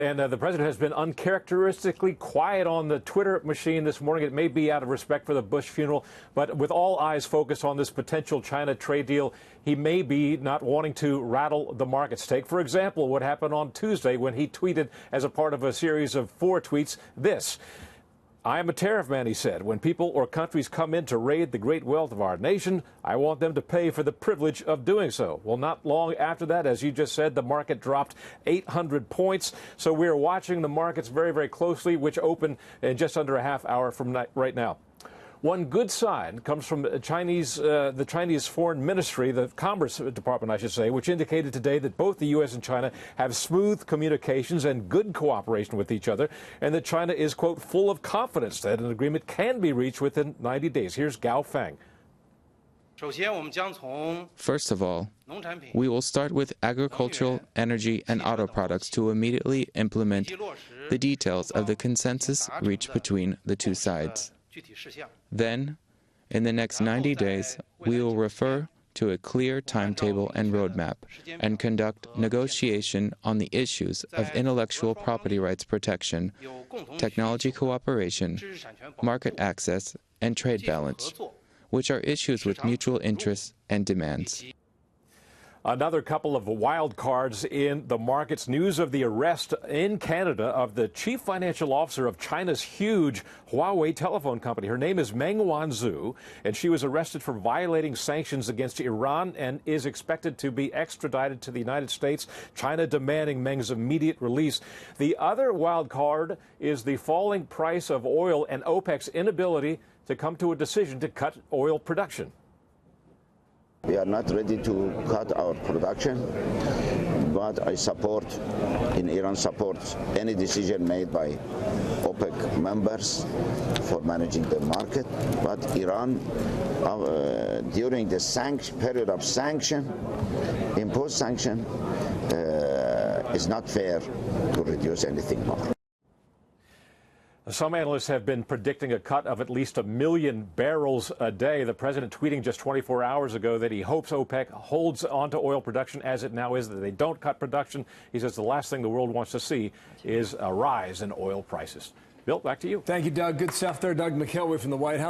And the president has been uncharacteristically quiet on the Twitter machine this morning. It may be out of respect for the Bush funeral, but with all eyes focused on this potential China trade deal, he may be not wanting to rattle the markets. Take, for example, what happened on Tuesday when he tweeted as a part of a series of 4 tweets this. "I am a tariff man," he said. "When people or countries come in to raid the great wealth of our nation, I want them to pay for the privilege of doing so." Well, not long after that, as you just said, the market dropped 800 points. So we're watching the markets very, very closely, which open in just under a half hour from right now. One good sign comes from the Chinese Foreign Ministry, the Commerce Department, I should say, which indicated today that both the U.S. and China have smooth communications and good cooperation with each other, and that China is, quote, full of confidence that an agreement can be reached within 90 days. Here's Gao Feng. First of all, we will start with agricultural, energy, and auto products to immediately implement the details of the consensus reached between the two sides. Then, in the next 90 days, we will refer to a clear timetable and roadmap and conduct negotiation on the issues of intellectual property rights protection, technology cooperation, market access, and trade balance, which are issues with mutual interests and demands. Another couple of wild cards in the markets. News of the arrest in Canada of the chief financial officer of China's huge Huawei telephone company. Her name is Meng Wanzhou, and she was arrested for violating sanctions against Iran and is expected to be extradited to the United States, China demanding Meng's immediate release. The other wild card is the falling price of oil and OPEC's inability to come to a decision to cut oil production. We are not ready to cut our production, but Iran supports any decision made by OPEC members for managing the market. But Iran, during the period of imposed sanction, is not fair to reduce anything more. Some analysts have been predicting a cut of at least 1 million barrels a day. The president tweeting just 24 hours ago that he hopes OPEC holds on to oil production as it now is, that they don't cut production. He says the last thing the world wants to see is a rise in oil prices. Bill, back to you. Thank you, Doug. Good stuff there. Doug McKelway from the White House.